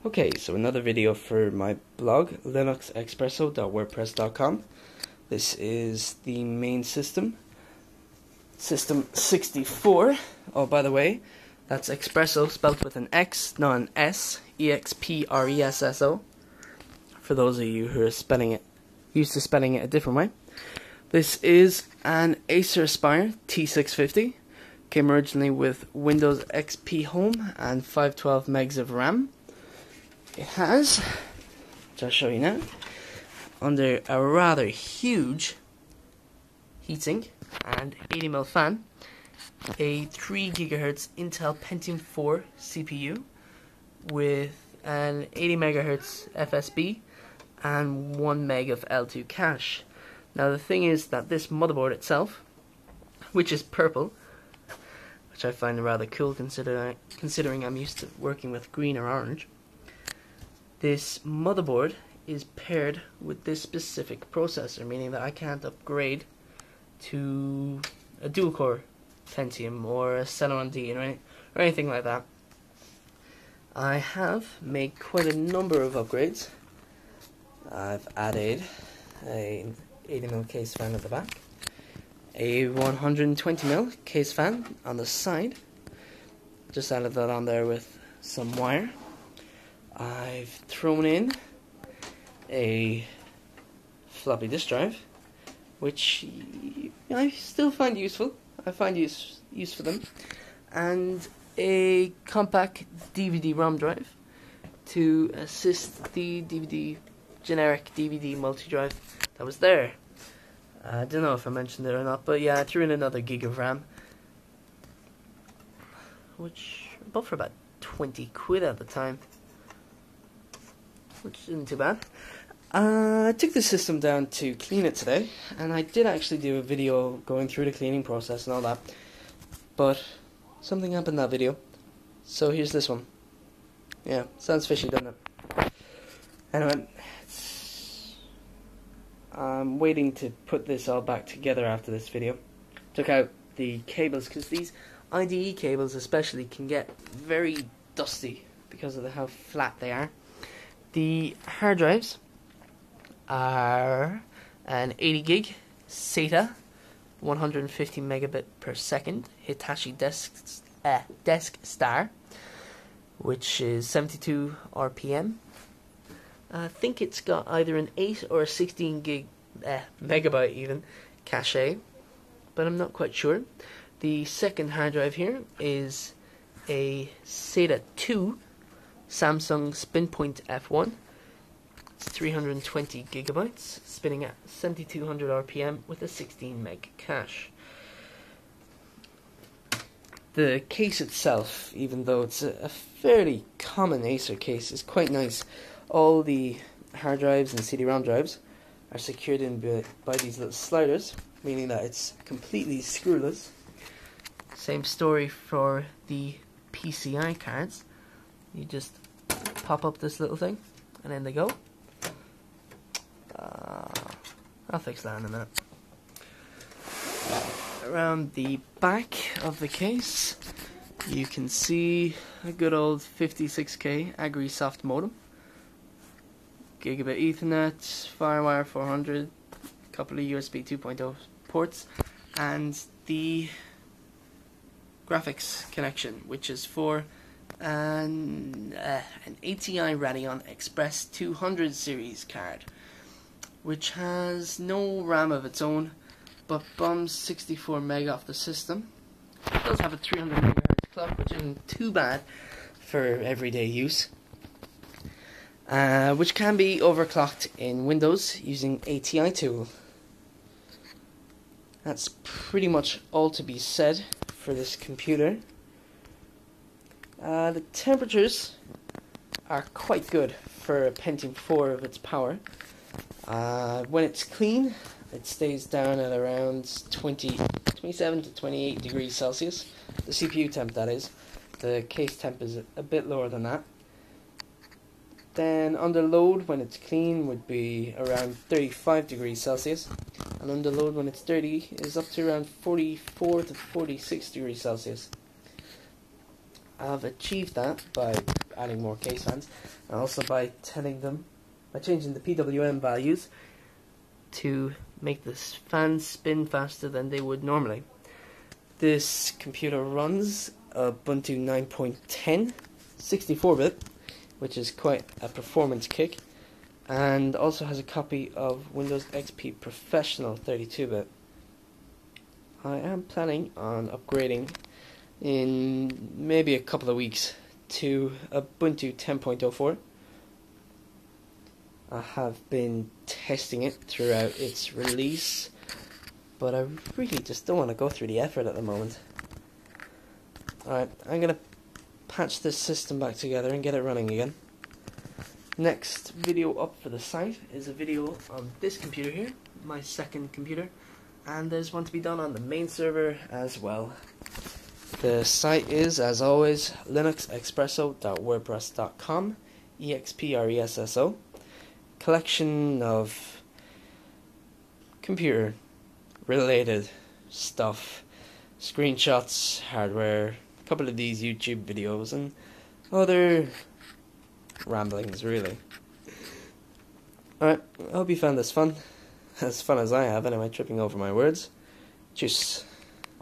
Okay, so another video for my blog, linuxexpresso.wordpress.com. This is the main system, System64. Oh, by the way, that's Expresso spelled with an X, not an S, EXPRESSO, for those of you who are used to spelling it a different way. This is an Acer Aspire T650. Came originally with Windows XP Home and 512 megs of RAM. It has, which I'll show you now, under a rather huge heatsink and 80mm fan, a 3 GHz Intel Pentium 4 CPU with an 80 MHz FSB and 1 meg of L2 cache. Now the thing is that this motherboard itself, which is purple, which I find rather cool considering I'm used to working with green or orange, this motherboard is paired with this specific processor, meaning that I can't upgrade to a dual-core Pentium or a Celeron D or anything like that. I have made quite a number of upgrades. I've added an 80mm case fan at the back, a 120mm case fan on the side, just added that on there with some wire. I've thrown in a floppy disk drive, which I still find useful. I find use for them, and a compact DVD-ROM drive to assist the generic DVD multi-drive that was there. I don't know if I mentioned it or not, but yeah, I threw in another gig of RAM, which I bought for about 20 quid at the time, which isn't too bad. I took the system down to clean it today, and I did actually do a video going through the cleaning process and all that, but something happened in that video, so here's this one. Yeah, sounds fishy, doesn't it? Anyway, I'm waiting to put this all back together after this video. Took out the cables, because these IDE cables especially can get very dusty because of how flat they are. The hard drives are an 80 gig SATA 150 megabit per second Hitachi Desk Star, which is 72 RPM. I think it's got either an 8 or a 16 gig megabyte even cache, but I'm not quite sure. The second hard drive here is a SATA 2 Samsung SpinPoint F1. It's 320 gigabytes, spinning at 7200 RPM with a 16 meg cache. The case itself, even though it's a fairly common Acer case, is quite nice. All the hard drives and CD-ROM drives are secured in by these little sliders, meaning that it's completely screwless. Same story for the PCI cards. You just pop up this little thing, and in they go. I'll fix that in a minute. Around the back of the case, you can see a good old 56K AgriSoft modem, gigabit Ethernet, FireWire 400, a couple of USB 2.0 ports, and the graphics connection, which is for an ATI Radeon Express 200 series card, which has no RAM of its own, but bums 64 meg off the system. It does have a 300 MHz clock, which isn't too bad for everyday use, which can be overclocked in Windows using ATI tool. That's pretty much all to be said for this computer. The temperatures are quite good for a Pentium 4 of its power. When it's clean, it stays down at around 27 to 28 degrees Celsius. The CPU temp, that is. The case temp is a bit lower than that. Then under load, when it's clean, would be around 35 degrees Celsius. And under load, when it's dirty, is up to around 44 to 46 degrees Celsius. I've achieved that by adding more case fans, and also by changing the PWM values to make this fans spin faster than they would normally. This computer runs Ubuntu 9.10 64-bit, which is quite a performance kick, and also has a copy of Windows XP Professional 32-bit. I am planning on upgrading in maybe a couple of weeks to Ubuntu 10.04. I have been testing it throughout its release, but I really just don't want to go through the effort at the moment. Alright, I'm going to patch this system back together and get it running again. Next video up for the site is a video on this computer here, my second computer, and there's one to be done on the main server as well. The site is, as always, linuxexpresso.wordpress.com, EXPRESSO, collection of computer related stuff, screenshots, hardware, a couple of these YouTube videos, and other ramblings, really. Alright, I hope you found this fun. As fun as I have, anyway, tripping over my words. Tschüss.